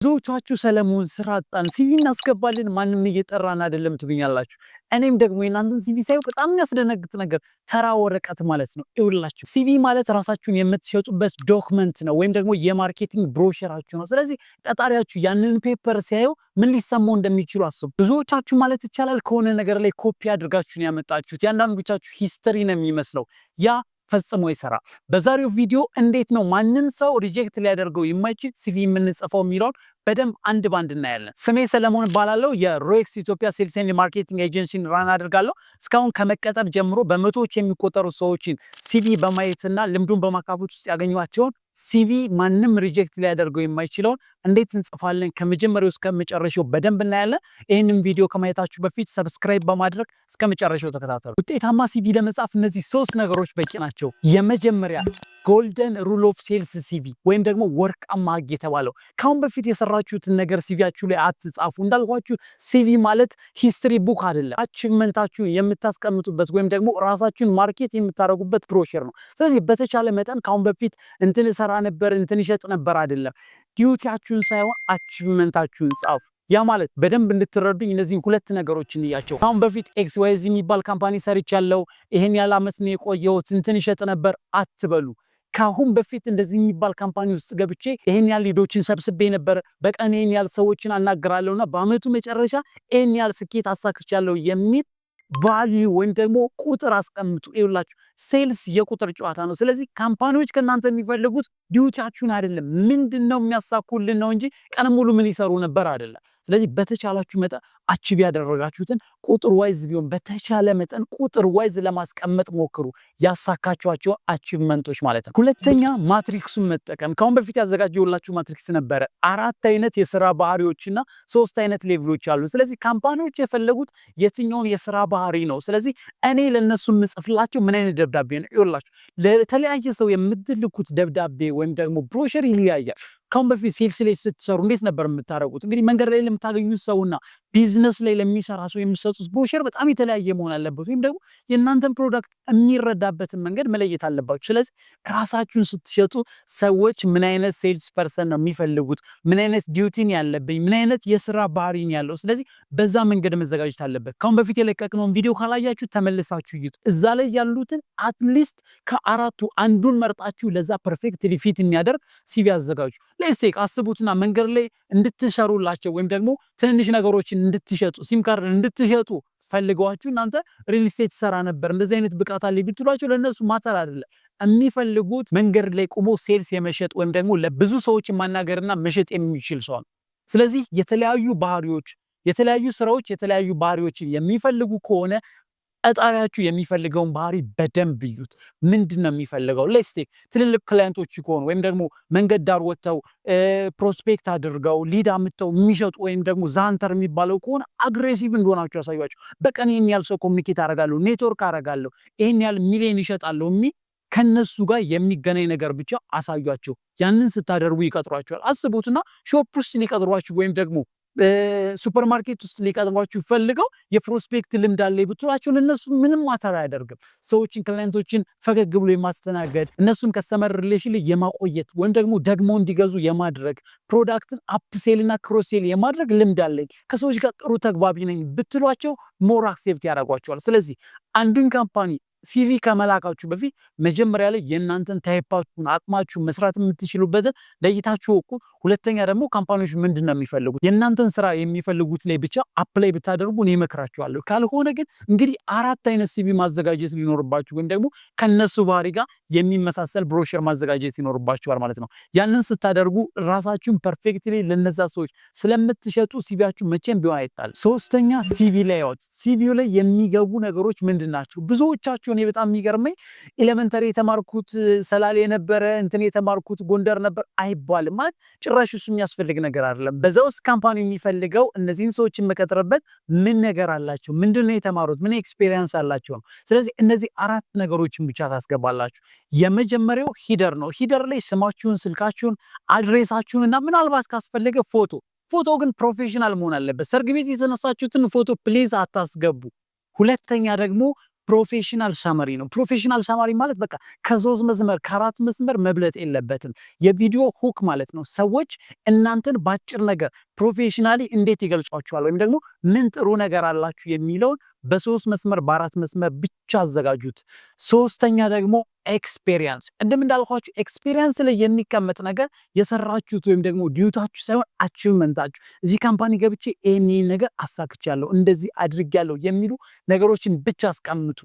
ብዙዎቻችሁ ሰለሞን ስራ አጣን ሲቪ እናስገባለን ማንም እየጠራን አይደለም ትብኛላችሁ። እኔም ደግሞ የናንተን ሲቪ ሳይው በጣም የሚያስደነግጥ ነገር ተራ ወረቀት ማለት ነው። ይውላችሁ ሲቪ ማለት ራሳችሁን የምትሸጡበት ዶክመንት ነው ወይም ደግሞ የማርኬቲንግ ብሮሸራችሁ ነው። ስለዚህ ቀጣሪያችሁ ያንን ፔፐር ሲያዩ ምን ሊሰማው እንደሚችሉ አስቡ። ብዙዎቻችሁ ማለት ይቻላል ከሆነ ነገር ላይ ኮፒ አድርጋችሁን ያመጣችሁት ያንዳንዶቻችሁ ሂስትሪ ነው የሚመስለው ያ ፈጽሞ ይሰራ። በዛሬው ቪዲዮ እንዴት ነው ማንም ሰው ሪጀክት ሊያደርገው የማይችል ሲቪ የምንጽፈው የሚለውን በደንብ አንድ ባንድ እናያለን። ስሜ ሰለሞን እባላለሁ። የሮኤክስ ኢትዮጵያ ሴልስ ኤንድ ማርኬቲንግ ኤጀንሲን ራን አድርጋለሁ። እስካሁን ከመቀጠር ጀምሮ በመቶዎች የሚቆጠሩ ሰዎችን ሲቪ በማየትና ልምዱን በማካፈት ውስጥ ያገኟቸውን ሲቪ ማንም ሪጀክት ሊያደርገው የማይችለውን እንዴት እንጽፋለን ከመጀመሪያው እስከ መጨረሻው በደንብ እናያለን። ይህንን ቪዲዮ ከማየታችሁ በፊት ሰብስክራይብ በማድረግ እስከ መጨረሻው ተከታተሉ። ውጤታማ ሲቪ ለመጻፍ እነዚህ 3 ነገሮች በቂ ናቸው። የመጀመሪያ ጎልደን ሩል ኦፍ ሴልስ ሲቪ ወይም ደግሞ ወርቃማ ህግ የተባለው ካሁን በፊት የሰራችሁትን ነገር ሲቪያችሁ ላይ አትጻፉ። እንዳልኳችሁ ሲቪ ማለት ሂስትሪ ቡክ አይደለም፣ አቺቭመንታችሁን የምታስቀምጡበት ወይም ደግሞ ራሳችሁን ማርኬት የምታደርጉበት ብሮሸር ነው። ስለዚህ በተቻለ መጠን ካሁን በፊት እንትን ሰራ ነበር እንትን ይሸጥ ነበር አይደለም፣ ዲዩቲያችሁን ሳይሆን አቺቭመንታችሁን ጻፉ። ያ ማለት በደንብ እንድትረዱኝ እነዚህን 2 ነገሮችን እያቸው። ካሁን በፊት ኤክስ ዋይ ዚ የሚባል ካምፓኒ ሰርቻለሁ፣ ይሄን ያለ አመት ነው የቆየሁት፣ እንትን ይሸጥ ነበር አትበሉ። ካሁን በፊት እንደዚህ የሚባል ካምፓኒ ውስጥ ገብቼ ይሄን ያህል ሊዶችን ሰብስቤ ነበር፣ በቀን ይሄን ያህል ሰዎችን አናግራለሁና በአመቱ መጨረሻ ይሄን ያህል ስኬት አሳክቻለሁ የሚል ቫልዩ ወይም ደግሞ ቁጥር አስቀምጡ። ይኸውላችሁ ሴልስ የቁጥር ጨዋታ ነው። ስለዚህ ካምፓኒዎች ከእናንተ የሚፈልጉት ዲዩቲያችሁን አይደለም፣ ምንድነው የሚያሳኩልን ነው እንጂ ቀን ሙሉ ምን ይሰሩ ነበር አይደለም። ስለዚህ በተቻላችሁ መጠን አቺቭ ያደረጋችሁትን ቁጥር ዋይዝ ቢሆን በተቻለ መጠን ቁጥር ዋይዝ ለማስቀመጥ ሞክሩ፣ ያሳካችኋቸው አቺቭመንቶች ማለት ነው። ሁለተኛ ማትሪክሱን መጠቀም። ካሁን በፊት ያዘጋጀሁላችሁ ማትሪክስ ነበረ። 4 አይነት የስራ ባህሪዎችና 3 አይነት ሌቭሎች አሉ። ስለዚህ ካምፓኒዎች የፈለጉት የትኛውን የስራ ባህሪ ነው። ስለዚህ እኔ ለነሱ የምጽፍላቸው ምን አይነት ደብዳቤ ነው? ይኸውላችሁ ለተለያየ ሰው የምትልኩት ደብዳቤ ወይም ደግሞ ብሮሸር ይለያያል። ካሁን በፊት ሴልስ ላይ ስትሰሩ እንዴት ነበር የምታደርጉት? እንግዲህ መንገድ ላይ ለምታገኙት ሰውና ቢዝነስ ላይ ለሚሰራ ሰው የሚሰጡት ብሮሸር በጣም የተለያየ መሆን አለበት፣ ወይም ደግሞ የእናንተን ፕሮዳክት የሚረዳበትን መንገድ መለየት አለባችሁ። ስለዚህ ራሳችሁን ስትሸጡ ሰዎች ምን አይነት ሴልስ ፐርሰን ነው የሚፈልጉት፣ ምን አይነት ዲዩቲን ያለብኝ፣ ምን አይነት የስራ ባህሪን ያለው፣ ስለዚህ በዛ መንገድ መዘጋጀት አለበት። ካሁን በፊት የለቀቅነውን ቪዲዮ ካላያችሁ ተመልሳችሁ እዩት። እዛ ላይ ያሉትን አትሊስት ከ4ቱ አንዱን መርጣችሁ ለዛ ፐርፌክት ፊት የሚያደርግ ሲቪ አዘጋጁ። ለስቴክ አስቡትና መንገድ ላይ እንድትሰሩላቸው ወይም ደግሞ ትንንሽ ነገሮችን እንድትሸጡ ሲም ካርድ እንድትሸጡ ፈልገዋችሁ እናንተ ሪል ስቴት ሰራ ነበር እንደዚህ አይነት ብቃት አለ ቢትሏቸው ለነሱ ማተር አይደለም። የሚፈልጉት መንገድ ላይ ቆሞ ሴልስ የመሸጥ ወይም ደግሞ ለብዙ ሰዎች ማናገርና መሸጥ የሚችል ሰው ነው። ስለዚህ የተለያዩ ባህሪዎች፣ የተለያዩ ስራዎች፣ የተለያዩ ባህሪዎችን የሚፈልጉ ከሆነ ቀጣሪያችሁ የሚፈልገውን ባህሪ በደንብ ይዩት። ምንድነው የሚፈልገው? ለስቴክ ትልልቅ ክላይንቶች ከሆኑ ወይም ደግሞ መንገድ ዳር ወጥተው ፕሮስፔክት አድርገው ሊድ አምጥተው የሚሸጡ ወይም ደግሞ ዛንተር የሚባለው ከሆነ አግሬሲቭ እንደሆናችሁ ያሳያችሁ። በቀን ይሄን ያህል ሰው ኮሚኒኬት አደርጋለሁ፣ ኔትወርክ አደርጋለሁ፣ ይሄን ያህል ሚሊዮን ይሸጣለሁ የሚል ከነሱ ጋር የሚገናኝ ነገር ብቻ አሳያቸው። ያንን ስታደርጉ ይቀጥሯቸዋል። አስቡትና ሾፕ ውስጥ ሊቀጥሯችሁ ወይም ደግሞ ሱፐርማርኬት ውስጥ ሊቀጥሯችሁ ፈልገው የፕሮስፔክት ልምድ አለ ብትሏቸው እነሱ ምንም ማተር አያደርግም። ሰዎችን ክላይንቶችን ፈገግ ብሎ የማስተናገድ እነሱን ከስተመር ሪሌሽን ላይ የማቆየት ወይም ደግሞ እንዲገዙ የማድረግ ፕሮዳክትን አፕሴል እና ክሮሴል የማድረግ ልምድ አለኝ፣ ከሰዎች ጋር ጥሩ ተግባቢ ነኝ ብትሏቸው ሞር አክሴፕት ያደርጓቸዋል። ስለዚህ አንዱን ካምፓኒ ሲቪ ከመላካችሁ በፊት መጀመሪያ ላይ የእናንተን ታይፓችሁን አቅማችሁን መስራት የምትችሉበትን ለይታችሁ ወቁ። ሁለተኛ ደግሞ ካምፓኒዎች ምንድን ነው የሚፈልጉት የእናንተን ስራ የሚፈልጉት ላይ ብቻ አፕላይ ብታደርጉ እኔ እመክራችኋለሁ። ካልሆነ ግን እንግዲህ 4 አይነት ሲቪ ማዘጋጀት ሊኖርባችሁ ወይም ደግሞ ከነሱ ባህሪ ጋር የሚመሳሰል ብሮሸር ማዘጋጀት ይኖርባችኋል ማለት ነው። ያንን ስታደርጉ ራሳችሁን ፐርፌክትሊ ለነዛ ሰዎች ስለምትሸጡ ሲቪያችሁ መቼም ቢሆን አይጣል። ሶስተኛ ሲቪ ላይአውት። ሲቪው ላይ የሚገቡ ነገሮች ምንድን ናቸው? ብዙዎቻችሁ እኔ በጣም የሚገርመኝ ኤሌመንተሪ የተማርኩት ሰላሌ ነበረ እንትን የተማርኩት ጎንደር ነበር አይባልም። ማለት ጭራሽ እሱ የሚያስፈልግ ነገር አይደለም። በዛው ውስጥ ካምፓኒ የሚፈልገው እነዚህን ሰዎችን መቀጠርበት ምን ነገር አላቸው፣ ምንድነው የተማሩት፣ ምን ኤክስፒሪየንስ አላቸው ነው። ስለዚህ እነዚህ 4 ነገሮችን ብቻ ታስገባላችሁ። የመጀመሪያው ሂደር ነው። ሂደር ላይ ስማችሁን፣ ስልካችሁን፣ አድሬሳችሁን እና ምናልባት ካስፈለገ ፎቶ ግን ፕሮፌሽናል መሆን አለበት። ሰርግ ቤት የተነሳችሁትን ፎቶ ፕሊዝ አታስገቡ። ሁለተኛ ደግሞ ፕሮፌሽናል ሳመሪ ነው። ፕሮፌሽናል ሳመሪ ማለት በቃ ከ3 መስመር ከ4 መስመር መብለጥ የለበትም። የቪዲዮ ሁክ ማለት ነው። ሰዎች እናንተን ባጭር ነገር ፕሮፌሽናሊ እንዴት ይገልጿችኋል ወይም ደግሞ ምን ጥሩ ነገር አላችሁ የሚለውን በ3 መስመር በ4 መስመር ብቻ አዘጋጁት። ሶስተኛ ደግሞ ኤክስፔሪየንስ። እንዳልኳችሁ ኤክስፔሪየንስ ላይ የሚቀመጥ ነገር የሰራችሁት ወይም ደግሞ ዲዩታችሁ ሳይሆን አቺቭመንታችሁ፣ እዚህ ካምፓኒ ገብቼ ይሄን ነገር አሳክቻለሁ፣ እንደዚህ አድርጌያለሁ የሚሉ ነገሮችን ብቻ አስቀምጡ።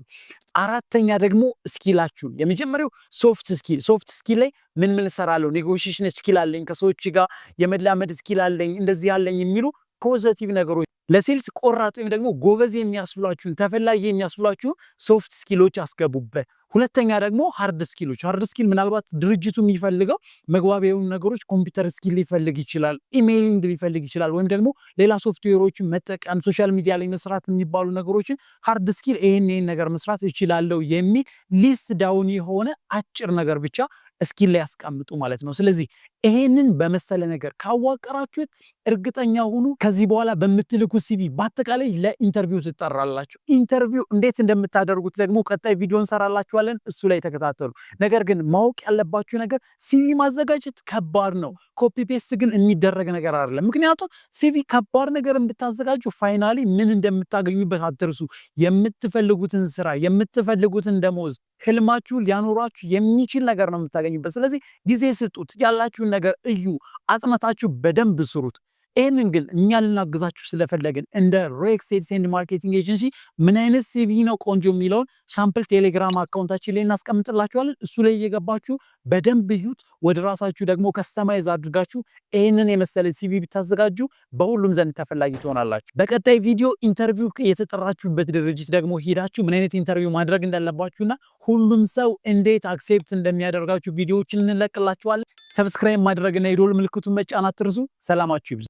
አራተኛ ደግሞ ስኪላችሁ። የመጀመሪያው ሶፍት ስኪል። ሶፍት ስኪል ላይ ምን እሰራለሁ፣ ኔጎሺዬሽን ስኪል አለኝ፣ ከሰዎች ጋር የመላመድ ስኪል አለኝ፣ እንደዚህ ያለኝ የሚሉ ፖዚቲቭ ነገሮች ለሴልስ ቆራጥ ወይም ደግሞ ጎበዝ የሚያስብሏችሁን ተፈላጊ የሚያስብሏችሁን ሶፍት ስኪሎች አስገቡበት። ሁለተኛ ደግሞ ሃርድ ስኪሎች። ሃርድ ስኪል ምናልባት ድርጅቱ የሚፈልገው መግባቢያዊ ነገሮች ኮምፒውተር ስኪል ሊፈልግ ይችላል፣ ኢሜይሊንግ ሊፈልግ ይችላል፣ ወይም ደግሞ ሌላ ሶፍትዌሮችን መጠቀም፣ ሶሻል ሚዲያ ላይ መስራት የሚባሉ ነገሮችን ሃርድ ስኪል ይሄን ነገር መስራት እችላለሁ የሚል ሊስት ዳውን የሆነ አጭር ነገር ብቻ ስኪል ላይ ያስቀምጡ ማለት ነው። ስለዚህ ይሄንን በመሰለ ነገር ካዋቀራችሁት እርግጠኛ ሁኑ ከዚህ በኋላ በምትልኩት ሲቪ በአጠቃላይ ለኢንተርቪው ትጠራላችሁ። ኢንተርቪው እንዴት እንደምታደርጉት ደግሞ ቀጣይ ቪዲዮ እንሰራላችኋለን፣ እሱ ላይ ተከታተሉ። ነገር ግን ማወቅ ያለባችሁ ነገር ሲቪ ማዘጋጀት ከባድ ነው። ኮፒ ፔስት ግን የሚደረግ ነገር አይደለም። ምክንያቱም ሲቪ ከባድ ነገር እንድታዘጋጁ ፋይናሊ ምን እንደምታገኙበት አትርሱ። የምትፈልጉትን ስራ፣ የምትፈልጉትን ደሞዝ፣ ህልማችሁ ሊያኖራችሁ የሚችል ነገር ነው የምታገኙበት። ስለዚህ ጊዜ ስጡት፣ ያላችሁን ነገር እዩ፣ አጥነታችሁ በደንብ ስሩት። ይህንን ግን እኛ ልናግዛችሁ ስለፈለግን እንደ ሬክስ ሴልስ ኤንድ ማርኬቲንግ ኤጀንሲ ምን አይነት ሲቪ ነው ቆንጆ የሚለውን ሳምፕል ቴሌግራም አካውንታችን ላይ እናስቀምጥላችኋለን። እሱ ላይ እየገባችሁ በደንብ እዩት። ወደ ራሳችሁ ደግሞ ከስተማይዝ አድርጋችሁ ይህንን የመሰለ ሲቪ ብታዘጋጁ በሁሉም ዘንድ ተፈላጊ ትሆናላችሁ። በቀጣይ ቪዲዮ ኢንተርቪው የተጠራችሁበት ድርጅት ደግሞ ሄዳችሁ ምን አይነት ኢንተርቪው ማድረግ እንዳለባችሁና ሁሉም ሰው እንዴት አክሴፕት እንደሚያደርጋችሁ ቪዲዮዎችን እንለቅላችኋለን። ሰብስክራይብ ማድረግና የደወል ምልክቱን መጫን አትርሱ። ሰላማችሁ ይብዛ።